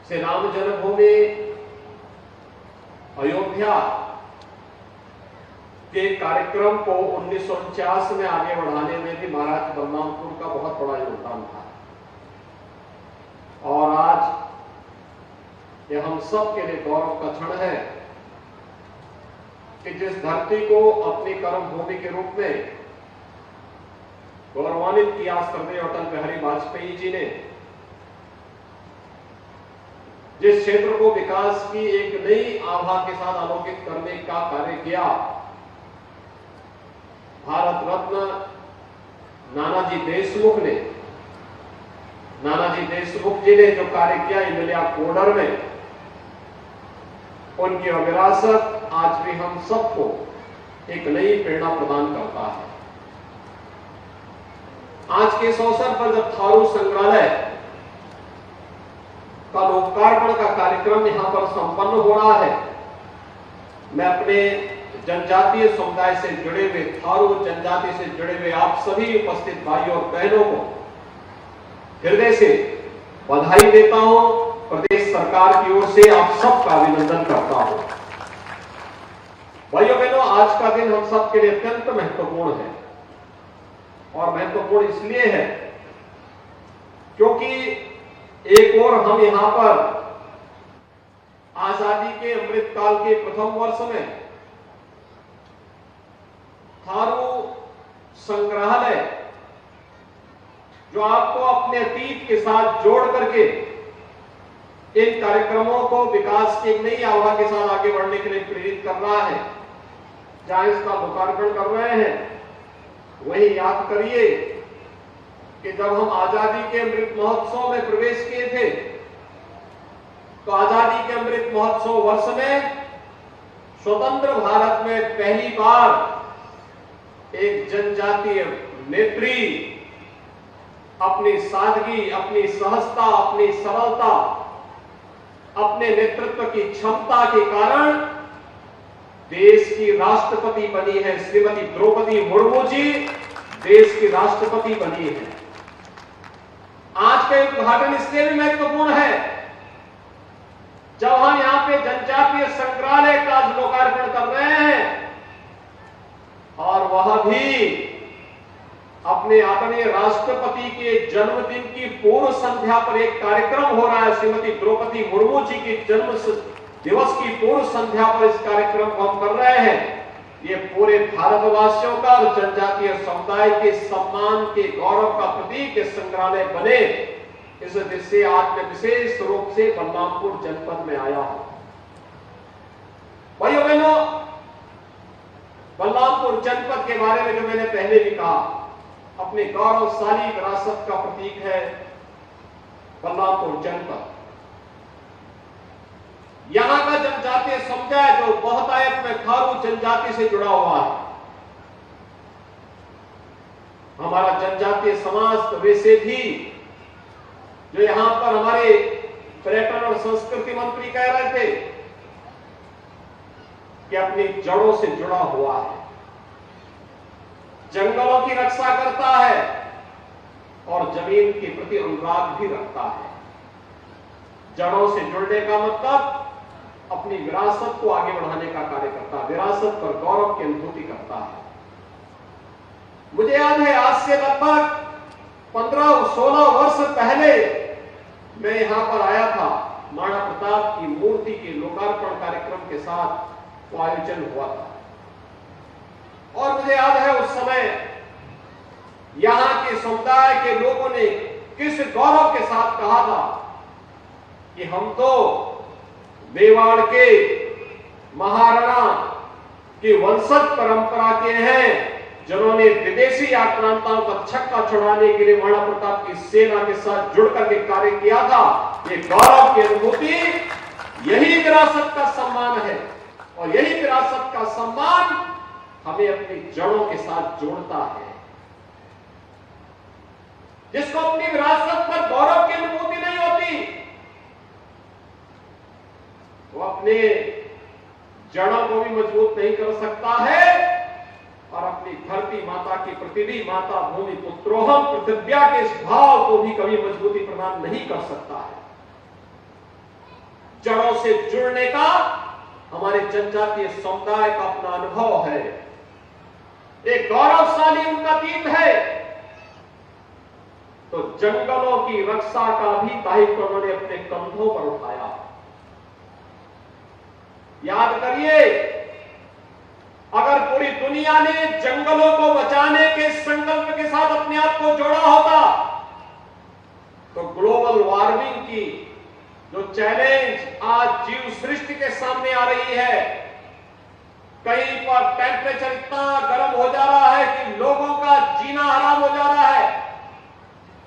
श्री राम जन्मभूमि अयोध्या के कार्यक्रम को 1949 में आगे बढ़ाने में भी महाराज बलरामपुर का बहुत बड़ा योगदान था। और आज यह हम सब के लिए गौरव का क्षण है कि जिस धरती को अपनी कर्म भूमि के रूप में गौरवान्वित किया स्वर्गीय अटल बिहारी वाजपेयी जी ने, जिस क्षेत्र को विकास की एक नई आभा के साथ आलोकित करने का कार्य किया, भारत रत्न नानाजी देशमुख जी ने जो कार्य किया इंडिया कॉरिडोर में, उनकी विरासत आज भी हम सबको एक नई प्रेरणा प्रदान करता है। आज के इस अवसर पर जब थारू संग्रहालय का लोकार्पण का कार्यक्रम यहां पर संपन्न हो रहा है, मैं अपने जनजातीय समुदाय से जुड़े हुए, थारू जनजाति से जुड़े हुए आप सभी उपस्थित भाइयों और बहनों को हृदय से बधाई देता हूं। प्रदेश सरकार की ओर से आप सबका अभिनंदन करता हूं। भाइयों बहनों, आज का दिन हम सबके लिए अत्यंत महत्वपूर्ण है, और महत्वपूर्ण इसलिए है क्योंकि एक और हम यहां पर आजादी के अमृतकाल के प्रथम वर्ष में थारू संग्रहालय, जो आपको अपने अतीत के साथ जोड़ करके इन कार्यक्रमों को विकास की एक नई आभा के साथ आगे बढ़ने के लिए प्रेरित कर रहा है, जहां इसका लोकार्पण कर रहे हैं, वही याद करिए कि जब हम आजादी के अमृत महोत्सव में प्रवेश किए थे, तो आजादी के अमृत महोत्सव वर्ष में स्वतंत्र भारत में पहली बार एक जनजातीय नेत्री अपनी सादगी, अपनी सहजता, अपनी सरलता, अपने नेतृत्व की क्षमता के कारण देश की राष्ट्रपति बनी है। श्रीमती द्रौपदी मुर्मू जी देश की राष्ट्रपति बनी है। आज का उद्घाटन इसलिए भी महत्वपूर्ण है, जब हम यहां पे जनजातीय संग्रहालय का लोकार्पण कर रहे हैं, और वह भी अपने आदरणीय राष्ट्रपति के जन्मदिन की पूर्व संध्या पर एक कार्यक्रम हो रहा है। श्रीमती द्रौपदी मुर्मू जी के जन्म दिवस की पूर्व संध्या पर इस कार्यक्रम को हम कर रहे हैं। ये पूरे भारतवासियों का और जनजातीय समुदाय के सम्मान के गौरव का प्रतीक संग्रहालय बने, इस दृष्टि से आज मैं विशेष रूप से बलरामपुर जनपद में आया हूं। भाइयों बहनों, बलरामपुर जनपद के बारे में जो मैंने पहले भी कहा, अपने गौरवशाली विरासत का प्रतीक है बलरामपुर जनपद। यहां का जनजातीय समुदाय जो बहुतायत में थारू जनजाति से जुड़ा हुआ है, हमारा जनजातीय समाज तो वैसे भी, जो यहां पर हमारे पर्यटन और संस्कृति मंत्री कह रहे थे कि अपनी जड़ों से जुड़ा हुआ है, जंगलों की रक्षा करता है और जमीन के प्रति अनुराग भी रखता है। जड़ों से जुड़ने का मतलब अपनी विरासत को आगे बढ़ाने का कार्य करता है, विरासत पर गौरव की अनुभूति करता है। मुझे याद है, आज से लगभग 15-16 वर्ष पहले मैं यहां पर आया था। महाराणा प्रताप की मूर्ति के लोकार्पण कार्यक्रम के साथ वो आयोजन हुआ था, और मुझे याद है उस समय यहां के समुदाय के लोगों ने किस गौरव के साथ कहा था कि हम तो मेवाड़ के महाराणा की वंशज परंपरा के हैं, जिन्होंने विदेशी आक्रांताओं का छक्का छुड़ाने के लिए महाराणा प्रताप की सेना के साथ जुड़ करके कार्य किया था। ये गौरव की अनुभूति, यही विरासत का सम्मान है, और यही विरासत का सम्मान हमें अपनी जड़ों के साथ जोड़ता है। जिसको अपनी विरासत पर गौरव की अनुभूति नहीं होती, वो अपने जड़ों को भी मजबूत नहीं कर सकता है, और अपनी धरती माता की पृथ्वी माता भूमि पुत्रोहम पृथिव्या के इस भाव को भी कभी मजबूती प्रदान नहीं कर सकता है। जड़ों से जुड़ने का हमारे जनजातीय समुदाय का अपना अनुभव है। एक गौरवशाली उनका अतीत है। तो जंगलों की रक्षा का भी दायित्व उन्होंने अपने कंधों पर उठाया। याद करिए, अगर पूरी दुनिया ने जंगलों को बचाने के संकल्प के साथ अपने आप को जोड़ा होता तो ग्लोबल वार्मिंग की जो चैलेंज आज जीव सृष्टि के सामने आ रही है, कहीं पर टेम्परेचर इतना गर्म हो जा रहा है कि लोगों का जीना हराम हो जा रहा है,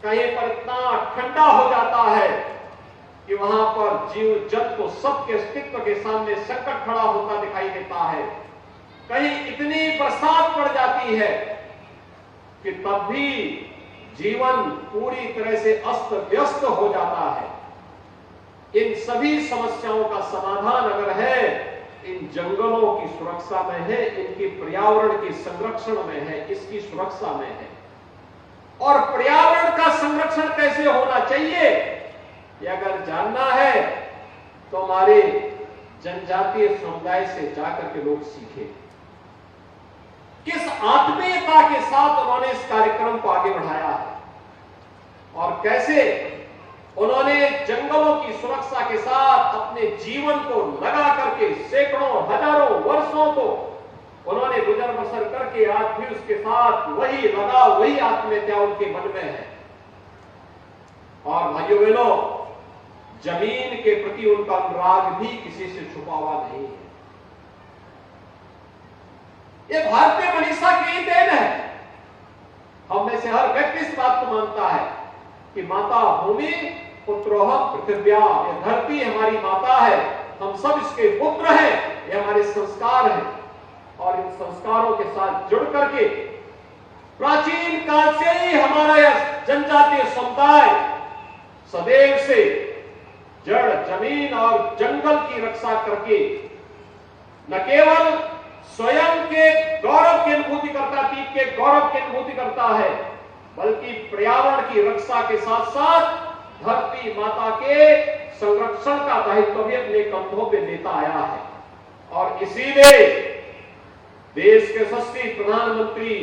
कहीं पर इतना ठंडा हो जाता है कि वहां पर जीव जंतु सबके अस्तित्व के सामने संकट खड़ा होता दिखाई देता है। कहीं इतनी बरसात पड़ जाती है कि तब भी जीवन पूरी तरह से अस्त व्यस्त हो जाता है। इन सभी समस्याओं का समाधान अगर है, इन जंगलों की सुरक्षा में है, इनके पर्यावरण के संरक्षण में है, इसकी सुरक्षा में है। और पर्यावरण का संरक्षण कैसे होना चाहिए, ये अगर जानना है तो हमारे जनजातीय समुदाय से जाकर के लोग सीखे। किस आत्मीयता के साथ उन्होंने इस कार्यक्रम को आगे बढ़ाया है और कैसे उन्होंने जंगलों की सुरक्षा के साथ अपने जीवन को लगा करके सैकड़ों हजारों वर्षों को उन्होंने गुजर बसर करके आज भी उसके साथ वही लगाव, वही आत्मीयता उनके मन में है। और भाइयों बहनों, जमीन के प्रति उनका अनुराग भी किसी से छुपा हुआ नहीं है। ये भारतीय मनीषा की ही देन है। हम में से हर व्यक्ति इस बात को मानता है कि माता भूमि पुत्रोहम पृथिव्या, ये धरती हमारी माता है, हम सब इसके पुत्र हैं, ये हमारे संस्कार हैं। और इन संस्कारों के साथ जुड़ करके प्राचीन काल से ही हमारा यह जनजातीय समुदाय सदैव से जड़, जमीन और जंगल की रक्षा करके न केवल स्वयं के गौरव की अनुभूति करता, अतीत के गौरव की अनुभूति करता है, बल्कि पर्यावरण की रक्षा के साथ साथ धरती माता के संरक्षण का दायित्व भी अपने कंधों पे लेता आया है। और इसीलिए देश के यशस्वी प्रधानमंत्री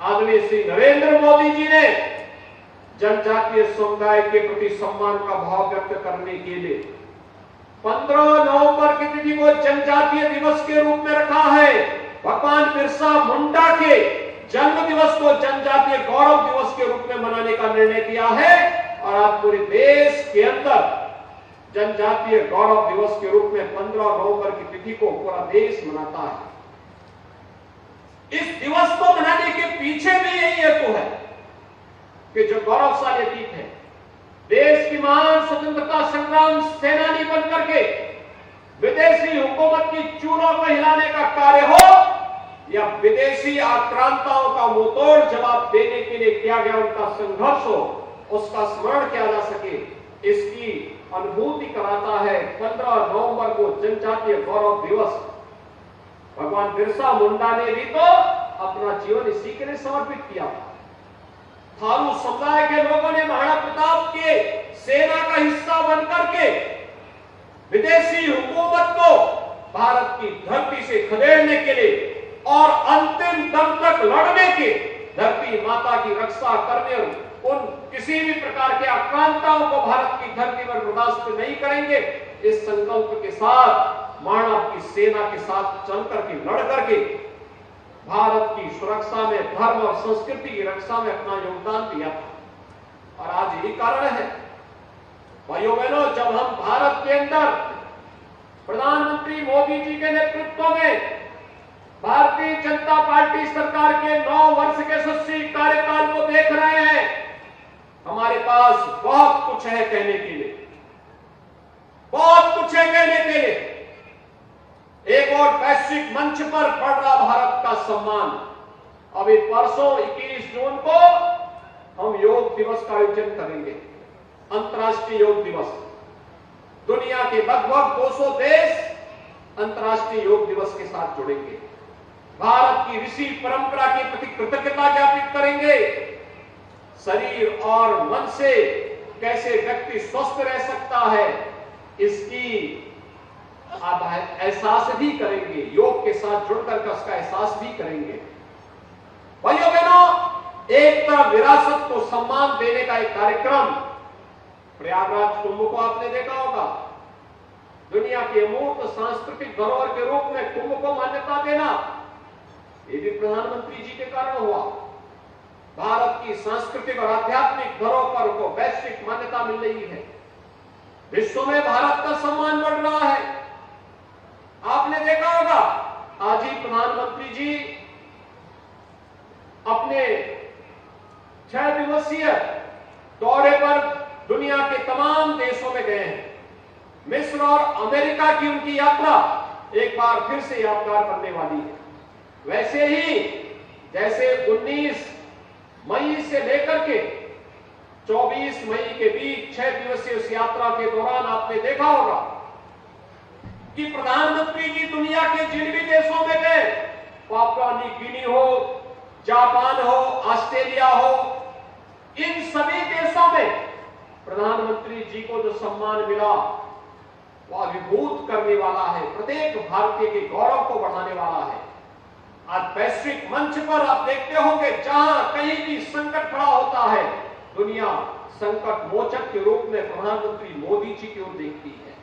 आदरणीय श्री नरेंद्र मोदी जी ने जनजातीय समुदाय के प्रति सम्मान का भाव व्यक्त करने के लिए 15 नवंबर की तिथि को जनजातीय दिवस के रूप में रखा है। भगवान बिरसा मुंडा के जन्म दिवस को जनजातीय गौरव दिवस के रूप में मनाने का निर्णय किया है। और आज पूरे देश के अंदर जनजातीय गौरव दिवस के रूप में 15 नवंबर की तिथि को पूरा देश मनाता है। इस दिवस को मनाने के पीछे भी यही हेतु है कि जो गौरवशाली अतीत है, देश की महान स्वतंत्रता संग्राम सेनानी बनकर के विदेशी हुकूमत की चूलों को हिलाने का कार्य हो या विदेशी आक्रांताओं का मुंहतोड़ जवाब देने के लिए किया गया उनका संघर्ष हो, उसका स्मरण किया जा सके, इसकी अनुभूति कराता है 15 नवंबर को जनजातीय गौरव दिवस। भगवान बिरसा मुंडा ने भी तो अपना जीवन इसी के लिए समर्पित किया था। थारू समुदाय के लोगों ने महाराणा प्रताप के सेना का हिस्सा बनकर के विदेशी हुकूमत को भारत की धरती से खदेड़ने के लिए और अंतिम दम तक लड़ने के, धरती माता की रक्षा करने और उन किसी भी प्रकार के आक्रांताओं को भारत की धरती पर बर्दाश्त नहीं करेंगे, इस संकल्प के साथ मानव की सेना के साथ चल करके लड़ करके भारत की सुरक्षा में, धर्म और संस्कृति की रक्षा में अपना योगदान दिया था। और आज यही कारण है भाइयों बहनों, जब हम भारत के अंदर प्रधानमंत्री मोदी जी के नेतृत्व में भारतीय जनता पार्टी सरकार के 9 वर्ष के यशस्वी कार्यकाल को देख रहे हैं, हमारे पास बहुत कुछ है कहने के लिए, बहुत कुछ है कहने के लिए। एक और वैश्विक मंच पर बढ़ रहा भारत का सम्मान। अभी परसों 21 जून को हम योग दिवस का आयोजन करेंगे, अंतर्राष्ट्रीय योग दिवस। दुनिया के लगभग 200 देश अंतर्राष्ट्रीय योग दिवस के साथ जुड़ेंगे। भारत की ऋषि परंपरा के प्रति कृतज्ञता ज्ञापित करेंगे। शरीर और मन से कैसे व्यक्ति स्वस्थ रह सकता है, इसकी आप एहसास भी करेंगे, योग के साथ जुड़कर के उसका एहसास भी करेंगे। भाइयों बहनों, एक तरफ विरासत को सम्मान देने का एक कार्यक्रम, प्रयागराज कुंभ को आपने देखा होगा, दुनिया के अमूर्त सांस्कृतिक धरोहर के रूप में कुंभ को मान्यता देना, ये भी प्रधानमंत्री जी के कारण हुआ। भारत की सांस्कृतिक और आध्यात्मिक धरोहर को वैश्विक मान्यता मिल रही है, विश्व में भारत का सम्मान बढ़ रहा है। आपने देखा होगा, आज ही प्रधानमंत्री जी अपने 6 दिवसीय दौरे पर दुनिया के तमाम देशों में गए हैं। मिस्र और अमेरिका की उनकी यात्रा एक बार फिर से यादगार करने वाली है। वैसे ही जैसे 19 मई से लेकर के 24 मई के बीच 6 दिवसीय उस यात्रा के दौरान आपने देखा होगा कि प्रधानमंत्री जी दुनिया के जिन भी देशों में गए, पापुआ न्यू गिनी हो, जापान हो, ऑस्ट्रेलिया हो, इन सभी देशों में प्रधानमंत्री जी को जो सम्मान मिला वह अभिभूत करने वाला है, प्रत्येक भारतीय के गौरव को बढ़ाने वाला है। आज वैश्विक मंच पर आप देखते होंगे, जहां कहीं भी संकट खड़ा होता है, दुनिया संकट मोचक के रूप में प्रधानमंत्री मोदी जी की ओर देखती है,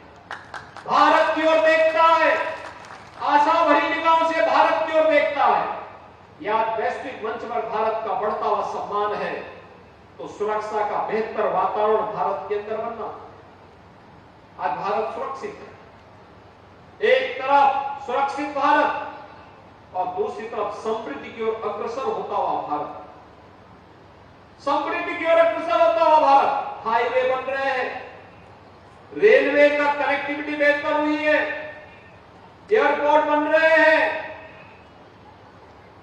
भारत की ओर देखता है, आशा भरी निगाहों से भारत की ओर देखता है। या वैश्विक मंच पर भारत का बढ़ता हुआ सम्मान है, तो सुरक्षा का बेहतर वातावरण भारत के अंदर बनना। आज भारत सुरक्षित है, एक तरफ सुरक्षित भारत और दूसरी तरफ समृद्धि की ओर अग्रसर होता हुआ भारत, समृद्धि की ओर अग्रसर होता हुआ भारत। हाईवे बन रहे हैं, रेलवे का कनेक्टिविटी बेहतर हुई है, एयरपोर्ट बन रहे हैं,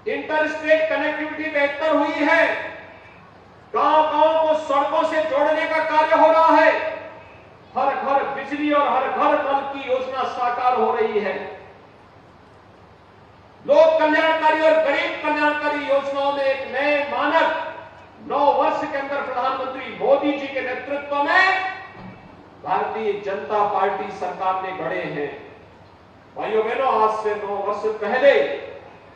इंटरस्टेट कनेक्टिविटी बेहतर हुई है, गांव-गांव को सड़कों से जोड़ने का कार्य हो रहा है, हर घर बिजली और हर घर नल की योजना साकार हो रही है। लोक कल्याणकारी और गरीब कल्याणकारी योजनाओं में एक नए मानक 9 वर्ष के अंदर प्रधानमंत्री मोदी जी के नेतृत्व में भारतीय जनता पार्टी सरकार ने गढ़े हैं। भाइयों बहनों, आज से 9 वर्ष पहले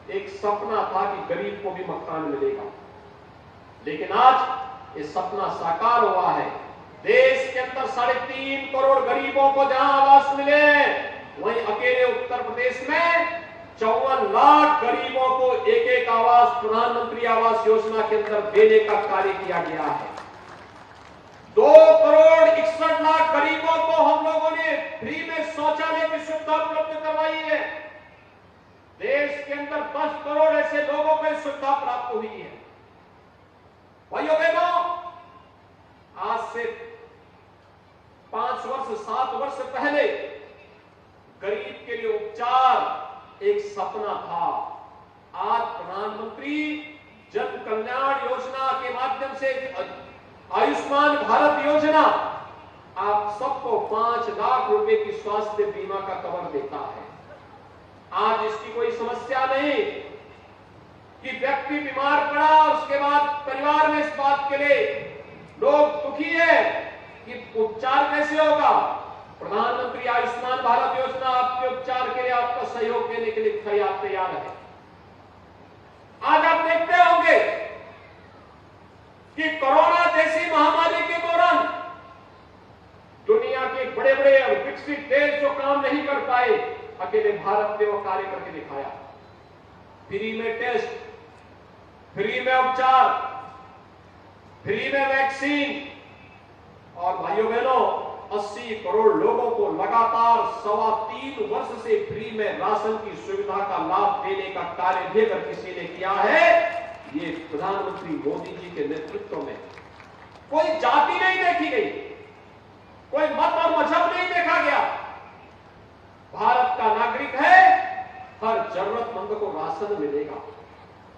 एक सपना था कि गरीब को भी मकान मिलेगा, लेकिन आज ये सपना साकार हुआ है। देश के अंदर 3.5 करोड़ गरीबों को जहां आवास मिले, वहीं अकेले उत्तर प्रदेश में 54 लाख गरीबों को एक आवास प्रधानमंत्री आवास योजना के अंदर देने का कार्य किया गया है। 2 करोड़ 61 लाख गरीबों को हम लोगों ने फ्री में शौचालय की सुविधा उपलब्ध करवाई है। देश के अंदर 10 करोड़ ऐसे लोगों को सुविधा प्राप्त हुई है। भाइयों बहनों, आज से 5 वर्ष 7 वर्ष पहले गरीब के लिए उपचार एक सपना था। आज प्रधानमंत्री जन कल्याण योजना के माध्यम से आयुष्मान भारत योजना आप सबको 5 लाख रुपए की स्वास्थ्य बीमा का कवर देता है। आज इसकी कोई समस्या नहीं कि व्यक्ति बीमार पड़ा, उसके बाद परिवार में इस बात के लिए लोग दुखी है कि उपचार कैसे होगा। प्रधानमंत्री आयुष्मान भारत योजना आपके उपचार के लिए आपको सहयोग देने के लिए तैयार है। आज आप देखते होंगे कि कोरोना जैसी महामारी के दौरान दुनिया के बड़े बड़े और विकसित देश जो काम नहीं कर पाए, अकेले भारत ने वो कार्य करके दिखाया। फ्री में टेस्ट, फ्री में उपचार, फ्री में वैक्सीन, और भाइयों बहनों 80 करोड़ लोगों को लगातार 3.25 वर्ष से फ्री में राशन की सुविधा का लाभ देने का कार्य भी अगर किसी ने किया है, ये प्रधानमंत्री मोदी जी के नेतृत्व में। कोई जाति नहीं देखी गई, कोई मत और मजहब नहीं देखा गया। भारत का नागरिक है, हर जरूरतमंद को राशन मिलेगा,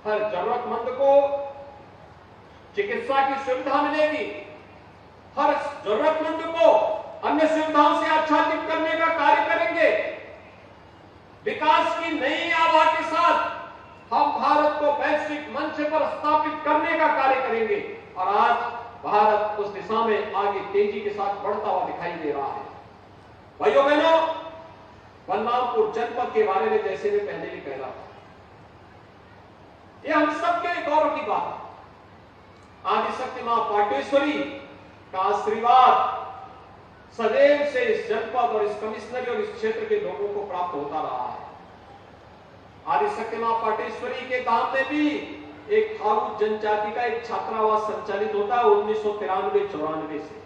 हर जरूरतमंद को चिकित्सा की सुविधा मिलेगी, हर जरूरतमंद को अन्य सुविधाओं से आच्छादित करने का कार्य करेंगे। विकास की नई आभा के साथ हम भारत को वैश्विक मंच पर स्थापित करने का कार्य करेंगे, और आज भारत उस दिशा में आगे तेजी के साथ बढ़ता हुआ दिखाई दे रहा है। भाइयों बहनों, बलरामपुर जनपद के बारे में जैसे मैं पहले भी कह रहा था, यह हम सबके गौरव की बात है। आदिशक्ति मां पाटेश्वरी का आशीर्वाद सदैव से इस जनपद और इस कमिश्नरी और इस क्षेत्र के लोगों को प्राप्त होता रहा है। आदिशक्ति मां पाटेश्वरी के धाम में भी एक थारू जनजाति का एक छात्रावास संचालित होता है 1993-94 से।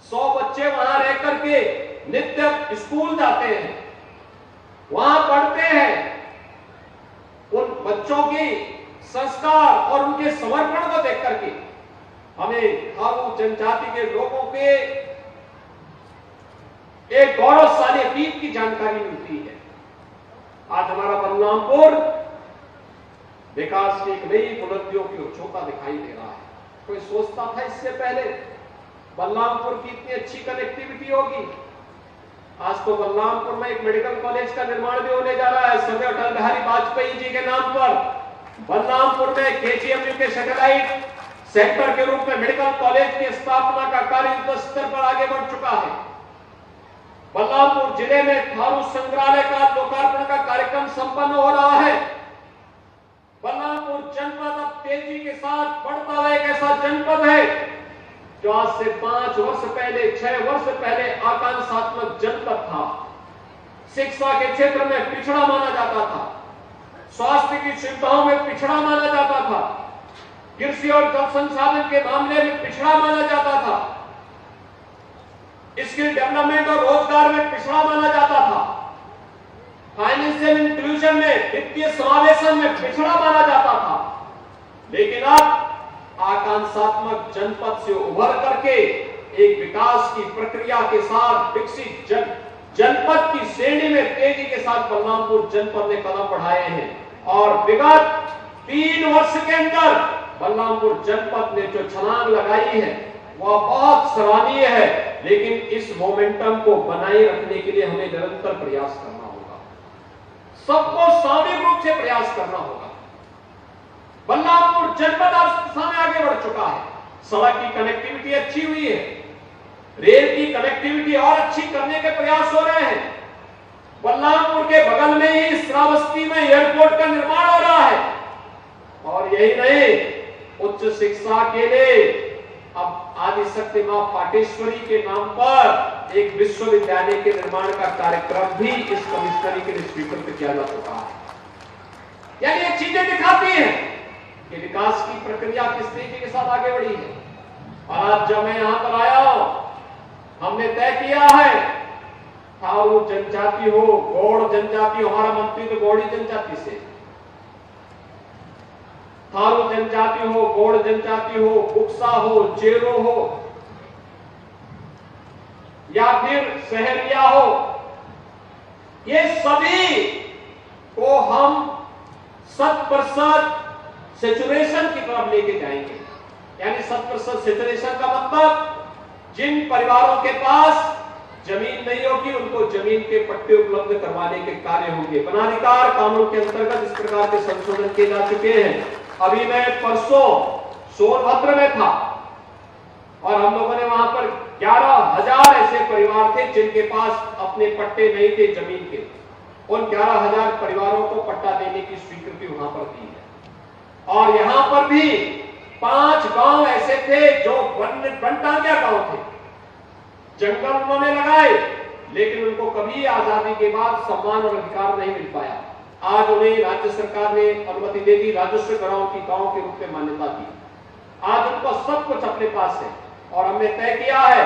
100 बच्चे वहां रह करके नित्य स्कूल जाते हैं, वहां पढ़ते हैं। उन बच्चों की संस्कार और उनके समर्पण को देख करके हमें थारू जनजाति के लोगों के एक गौरवशाली अतीत की जानकारी मिलती है। आज हमारा बलरामपुर विकास की एक नई बुलंदियों की ओर छोटा दिखाई दे रहा है। कोई सोचता था इससे पहले बलरामपुर की इतनी अच्छी कनेक्टिविटी होगी? आज तो बलरामपुर में एक मेडिकल कॉलेज का निर्माण भी होने जा रहा है स्वर्गीय अटल बिहारी वाजपेयी जी के नाम पर। बलरामपुर में केजीएमयू के सैटेलाइट सेंटर के रूप में मेडिकल कॉलेज की स्थापना का कार्य युद्ध स्तर पर आगे बढ़ चुका है। बलरामपुर जिले में थारू संग्रहालय का लोकार्पण का कार्यक्रम संपन्न हो रहा है। बलरामपुर जनपद अब तेजी के साथ बढ़ता हुआ एक ऐसा जनपद है जो आज से 5 वर्ष पहले 6 वर्ष पहले आकांक्षात्मक जनपद था। शिक्षा के क्षेत्र में पिछड़ा माना जाता था, स्वास्थ्य की सुविधाओं में पिछड़ा माना जाता था, कृषि और जल संसाधन के मामले में पिछड़ा माना जाता था, स्किल डेवलपमेंट और रोजगार में पिछड़ा माना जाता था, फाइनेंशियल इंक्लूजन में वित्तीय समावेशन में पिछड़ा माना जाता था। लेकिन अब आकांक्षात्मक जनपद से उभर करके एक विकास की प्रक्रिया के साथ विकसित जनपद की श्रेणी में तेजी के साथ बलरामपुर जनपद ने कदम बढ़ाए हैं और विगत 3 वर्ष के अंदर बलरामपुर जनपद ने जो छलांग लगाई है वह बहुत सराहनीय है। लेकिन इस मोमेंटम को बनाए रखने के लिए हमें निरंतर प्रयास करना होगा, सबको सामूहिक रूप से प्रयास करना होगा। बलरामपुर जनपद आज दिशा में आगे बढ़ चुका है। सड़क की कनेक्टिविटी अच्छी हुई है, रेल की कनेक्टिविटी और अच्छी करने के प्रयास हो रहे हैं। बलरामपुर के बगल में ही श्रावस्ती में एयरपोर्ट का निर्माण हो रहा है। और यही नहीं, उच्च शिक्षा के लिए अब आदिशक्ति मां पाटेश्वरी के नाम पर एक विश्वविद्यालय के निर्माण का कार्यक्रम भी इस कमिश्नरी के लिए स्वीकृत किया जा चुका है। यानी ये चीजें दिखाती हैं कि विकास की प्रक्रिया किस तरीके के साथ आगे बढ़ी है। और आज जब मैं यहां पर आया हूं, हमने तय किया है थारू जनजाति हो, गौड़ जनजाति, हमारा मंत्री तो गौड़ी जनजाति से, थारू जनजाति हो, गौड़ जनजाति हो, बुक्सा हो, चेरो हो या फिर सहरिया हो, ये सभी को हम 100% सेचुरेशन की तरफ लेके जाएंगे। यानी 100% सेचुरेशन का मतलब जिन परिवारों के पास जमीन नहीं होगी उनको जमीन के पट्टे उपलब्ध करवाने के कार्य होंगे। वनाधिकार कानून के अंतर्गत इस प्रकार के संशोधन किए जा चुके हैं। अभी मैं परसों सोनभद्र में था और हम लोगों ने वहां पर 11,000 ऐसे परिवार थे जिनके पास अपने पट्टे नहीं थे जमीन के। उन 11,000 परिवारों को पट्टा देने की स्वीकृति वहां पर दी है। और यहां पर भी 5 गांव ऐसे थे जो बनटांगिया गांव थे, जंगल उन्होंने लगाए लेकिन उनको कभी आजादी के बाद सम्मान और अधिकार नहीं मिल पाया। आज उन्हें राज्य सरकार ने अनुमति दे दी, राजस्व कराओं की गांव के रूप में मान्यता दी। आज उनको सब कुछ अपने पास है और हमने तय किया है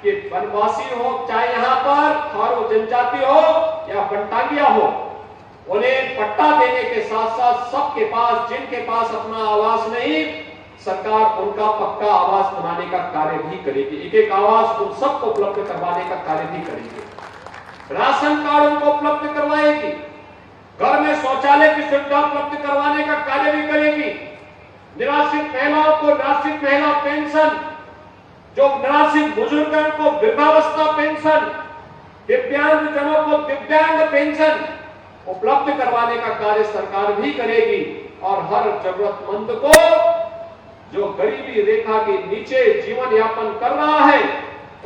कि वनवासी हो, चाहे यहाँ पर थारू जनजाति हो या बनटांगिया हो, उन्हें पट्टा देने के साथ साथ सबके पास, जिनके पास अपना आवास नहीं, सरकार उनका पक्का आवास बनाने का कार्य भी करेगी। एक एक आवास उन सबको उपलब्ध करवाने का कार्य भी करेगी। राशन कार्ड उनको उपलब्ध करवाएगी, घर में शौचालय की सुविधा उपलब्ध करवाने का कार्य भी करेगी। निराश्रित महिलाओं को निराश्रित महिला पेंशन, जो निराश्रित बुजुर्गों को वृद्धावस्था पेंशन, दिव्यांग जनों को दिव्यांग पेंशन उपलब्ध करवाने का कार्य सरकार भी करेगी। और हर जरूरतमंद को जो गरीबी रेखा के नीचे जीवन यापन कर रहा है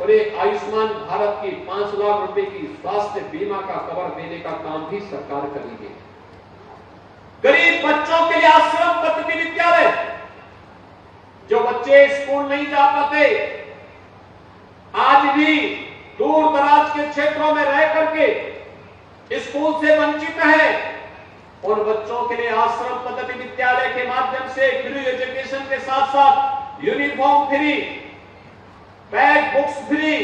उन्हें आयुष्मान भारत की 5 लाख रुपए की स्वास्थ्य बीमा का कवर देने का काम भी सरकार करेगी। गरीब बच्चों के लिए आश्रम पद्धति विद्यालय, जो बच्चे स्कूल नहीं जा पाते, आज भी दूर दराज के क्षेत्रों में रह करके स्कूल से वंचित है, उन बच्चों के लिए आश्रम पद्धति विद्यालय के माध्यम से फ्री एजुकेशन के साथ साथ uniform free, bag books free,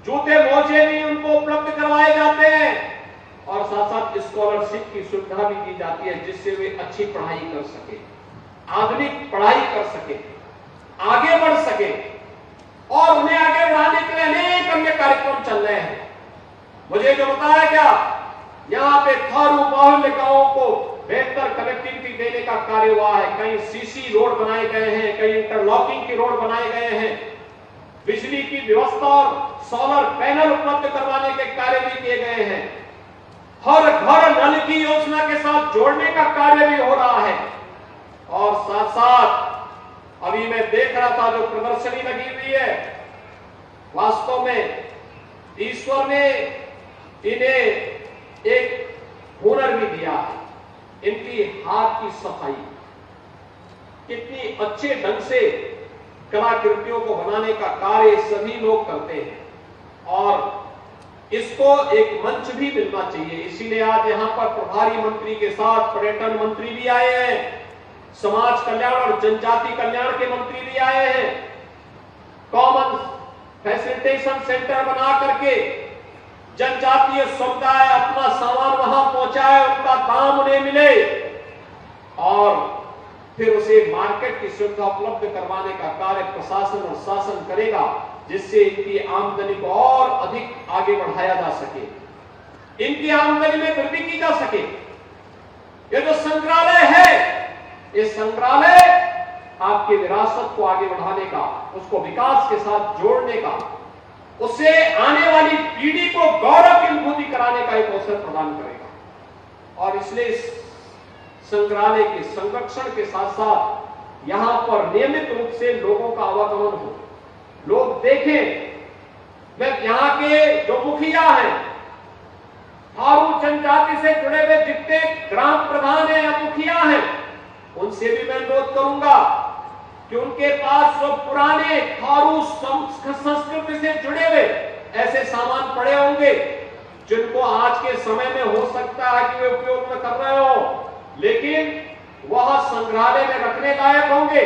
जूते मोजे भी उनको उपलब्ध करवाए जाते हैं और साथ साथ स्कॉलरशिप की सुविधा भी दी जाती है, जिससे वे अच्छी पढ़ाई कर सके, आधुनिक पढ़ाई कर सके, आगे बढ़ सके और उन्हें आगे बढ़ाने के लिए अनेक अन्य कार्यक्रम चल रहे हैं। मुझे जो बताया गया, यहाँ पे थारू बाहुल्य गांवों को बेहतर कनेक्टिविटी देने का कार्य हुआ है। कहीं सीसी रोड बनाए गए हैं, कहीं इंटरलॉकिंग की रोड बनाए गए हैं, बिजली की व्यवस्था और सोलर पैनल उपलब्ध करवाने के कार्य भी किए गए हैं, हर घर नल की योजना के साथ जोड़ने का कार्य भी हो रहा है। और साथ साथ अभी मैं देख रहा था जो प्रदर्शनी लगी हुई है, वास्तव में ईश्वर ने इन्हें एक हुनर भी दिया है। इनकी हाथ की सफाई, कितनी अच्छे ढंग से कलाकृतियों को बनाने का कार्य सभी लोग करते हैं और इसको एक मंच भी मिलना चाहिए। इसीलिए आज यहां पर प्रभारी मंत्री के साथ पर्यटन मंत्री भी आए हैं, समाज कल्याण और जनजाति कल्याण के मंत्री भी आए हैं। कॉमन फैसिलिटेशन सेंटर बना करके जनजातीय समुदाय अपना सामान वहां पहुंचाए, उनका दाम उन्हें मिले और फिर उसे मार्केट की सुविधा उपलब्ध करवाने का कार्य प्रशासन और शासन करेगा, जिससे इनकी आमदनी को और अधिक आगे बढ़ाया जा सके, इनकी आमदनी में वृद्धि की जा सके। ये जो संग्रहालय है, ये संग्रहालय आपकी विरासत को आगे बढ़ाने का, उसको विकास के साथ जोड़ने का, उससे आने वाली पीढ़ी को गौरव की अनुभूति कराने का एक अवसर प्रदान करेगा। और इसलिए संग्रहालय के संरक्षण के साथ साथ यहां पर नियमित रूप से लोगों का आवागमन हो, लोग देखें। मैं यहां के जो मुखिया हैं, थारू जनजाति से जुड़े हुए जितने ग्राम प्रधान हैं या मुखिया हैं, उनसे भी मैं अनुरोध करूंगा कि उनके पास जो पुराने थारू संस्कृति से जुड़े हुए ऐसे सामान पड़े होंगे, जिनको आज के समय में हो सकता है कि वे उपयोग में कर रहे हो, लेकिन वह संग्रहालय में रखने लायक होंगे,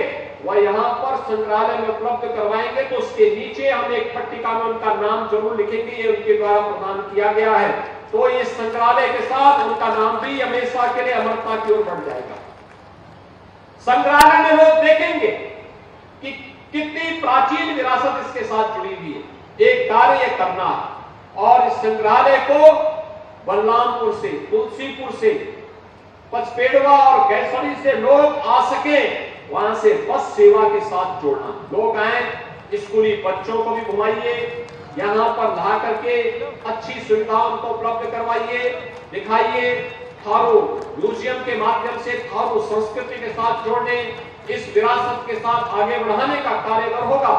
वह यहाँ पर संग्रहालय में उपलब्ध करवाएंगे। तो उसके नीचे हम एक पट्टिका में उनका नाम जरूर लिखेंगे, ये उनके द्वारा प्रदान किया गया है। तो ये संग्रहालय के साथ उनका नाम भी हमेशा के लिए अमरता की ओर बढ़ जाएगा। संग्रहालय में लोग देखेंगे कि कितनी प्राचीन विरासत इसके साथ जुड़ी हुई है। एक कार्य करना और इस संग्रहालय को बलरामपुर से, तुलसीपुर से, पचपेड़वा और गैसड़ी से लोग आ सके, वहां से बस सेवा के साथ जोड़ना। लोग आए, स्कूली बच्चों को भी घुमाइए, यहाँ पर ला करके अच्छी सुविधाओं को उपलब्ध करवाइए, दिखाइए। थारू म्यूजियम के माध्यम से थारू संस्कृति के साथ जोड़ने, इस विरासत के साथ आगे बढ़ाने का कार्य अगर होगा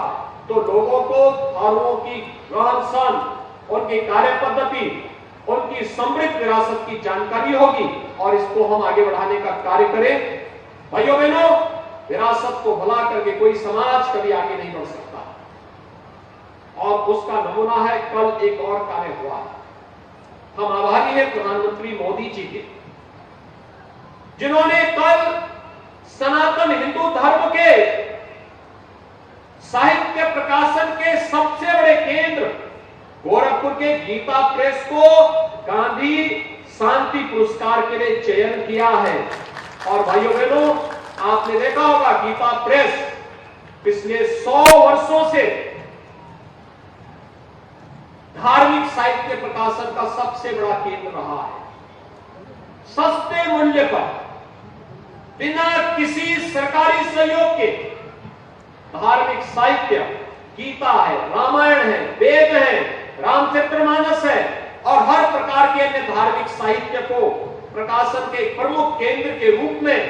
तो लोगों को थारुओं की रहन सहन, उनकी कार्य पद्धति, उनकी समृद्ध विरासत की जानकारी होगी और इसको हम आगे बढ़ाने का कार्य करें। भाइयों बहनों, विरासत को भुला करके कोई समाज कभी आगे नहीं बढ़ सकता और उसका नमूना है कल एक और कार्य हुआ। हम आभारी हैं प्रधानमंत्री मोदी जी के, जिन्होंने कल सनातन हिंदू धर्म के साहित्य प्रकाशन के सबसे बड़े केंद्र गोरखपुर के गीता प्रेस को गांधी शांति पुरस्कार के लिए चयन किया है। और भाइयों बहनों, आपने देखा होगा गीता प्रेस पिछले 100 वर्षों से धार्मिक साहित्य प्रकाशन का सबसे बड़ा केंद्र रहा है। सस्ते मूल्य पर, बिना किसी सरकारी सहयोग के धार्मिक साहित्य, गीता है, रामायण है, वेद है, रामचरितमानस है और हर प्रकार के अन्य धार्मिक साहित्य को प्रकाशन के प्रमुख केंद्र के रूप में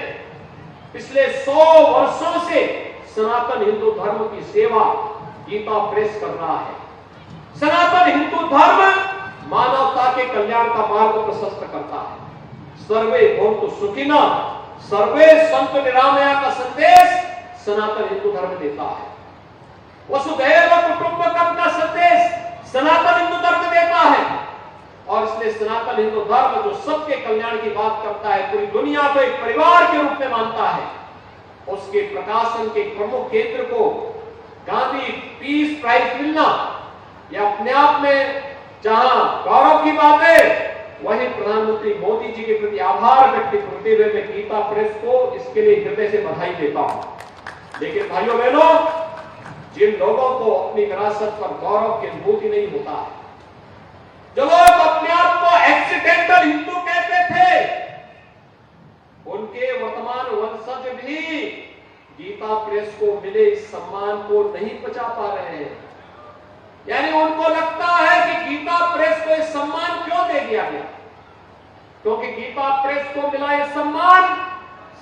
पिछले 100 वर्षों से सनातन हिंदू धर्म की सेवा गीता प्रेस कर रहा है। सनातन हिंदू धर्म मानवता के कल्याण का मार्ग प्रशस्त करता है। सर्वे भवन्तु सुखिनः, सर्वे सन्तु निरामया का संदेश सनातन हिंदू धर्म देता है। वसुधैव कुटुंबकम का संदेश सनातन हिंदू धर्म देता है। और इसलिए सनातन हिंदू धर्म जो सबके कल्याण की बात करता है, पूरी दुनिया को एक परिवार के रूप में मानता है, उसके प्रकाशन के प्रमुख केंद्र को गांधी पीस प्राइज मिलना यह अपने आप में जहां गौरव की बात है, वहीं प्रधानमंत्री मोदी जी के प्रति आभार व्यक्त करते हुए मैं गीता प्रेस को इसके लिए हृदय से बधाई देता हूं। लेकिन भाइयों बहनों, जिन लोगों को अपनी विरासत पर गौरव की अनुभूति नहीं होता है, जो लोग अपने आप को एक्सीडेंटल हिंदू कहते थे, उनके वर्तमान वंशज भी गीता प्रेस को मिले इस सम्मान को नहीं पचा पा रहे हैं। यानी उनको लगता है कि गीता प्रेस को इस सम्मान क्यों दे दिया गया, क्योंकि गीता प्रेस को मिला यह सम्मान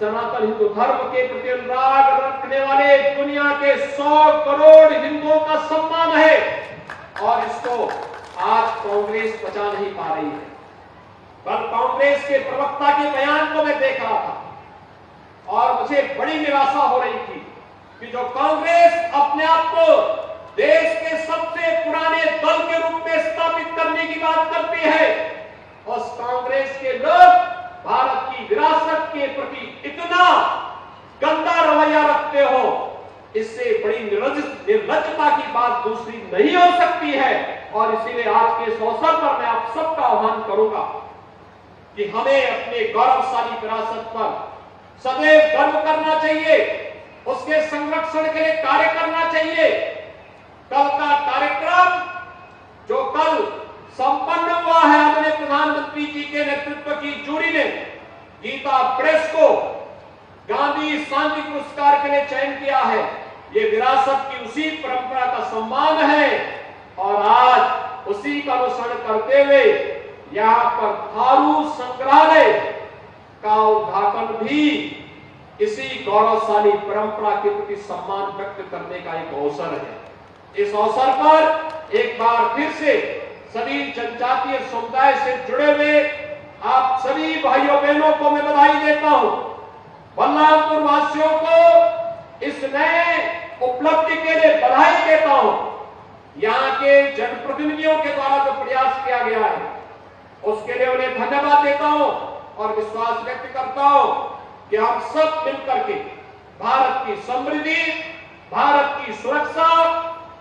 सनातन हिंदू धर्म के प्रति अनुराग रखने वाले दुनिया के 100 करोड़ हिंदुओं का सम्मान है। और इसको आज कांग्रेस बचा नहीं पा रही है। कल कांग्रेस के प्रवक्ता के बयान को मैं देख रहा था और मुझे बड़ी निराशा हो रही थी कि जो कांग्रेस अपने आप को देश के सबसे पुराने दल के रूप में स्थापित करने की बात करती है, उस कांग्रेस के लोग भारत की विरासत के प्रति इतना गंदा रवैया रखते हो, इससे बड़ी निर्लज्जता की बात दूसरी नहीं हो सकती है। और इसीलिए आज के इस अवसर पर मैं आप सबका आह्वान करूंगा कि हमें अपने गौरवशाली विरासत पर सदैव गर्व करना चाहिए, उसके संरक्षण के लिए कार्य करना चाहिए। कल का कार्यक्रम जो कल संपन्न हुआ है, अपने प्रधानमंत्री जी के नेतृत्व की जूरी ने गीता प्रेस को गांधी शांति पुरस्कार के लिए चयन किया है। ये विरासत की उसी परंपरा का सम्मान है और आज उसी का अनुसरण करते हुए यहाँ पर थारू संग्रहालय का उद्घाटन भी इसी गौरवशाली परंपरा के प्रति सम्मान व्यक्त करने का एक अवसर है। इस अवसर पर एक बार फिर से सभी जनजातीय समुदाय से जुड़े हुए आप सभी भाइयों बहनों को मैं बधाई देता हूं। बलरामपुर वासियों को इस नए उपलब्धि के लिए बधाई देता हूं। यहाँ के जनप्रतिनिधियों के द्वारा जो प्रयास किया गया है, उसके लिए उन्हें धन्यवाद देता हूं और विश्वास व्यक्त करता हूं कि हम सब मिलकर के भारत की समृद्धि, भारत की सुरक्षा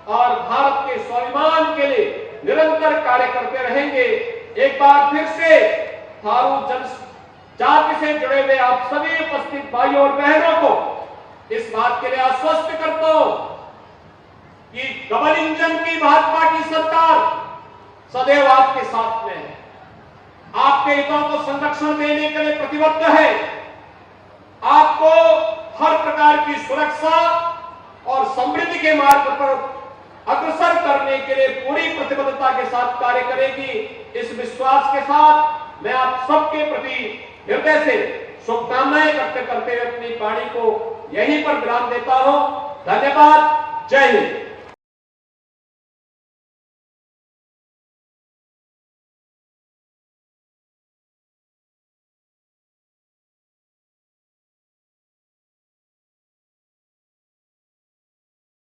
और भारत के स्वाभिमान के लिए निरंतर कार्य करते रहेंगे। एक बार फिर से थारू जनजाति से जुड़े हुए आप सभी उपस्थित भाइयों और बहनों को इस बात के लिए आश्वस्त करता हूं कि डबल इंजन की भाजपा की सरकार सदैव आपके साथ में है, आपके हितों को संरक्षण देने के लिए प्रतिबद्ध है, आपको हर प्रकार की सुरक्षा और समृद्धि के मार्ग पर अग्रसर करने के लिए पूरी प्रतिबद्धता के साथ कार्य करेगी। इस विश्वास के साथ मैं आप सबके प्रति हृदय से शुभकामनाएं व्यक्त करते हुए अपनी वाणी को यहीं पर विराम देता हूं। धन्यवाद। जय हिंद।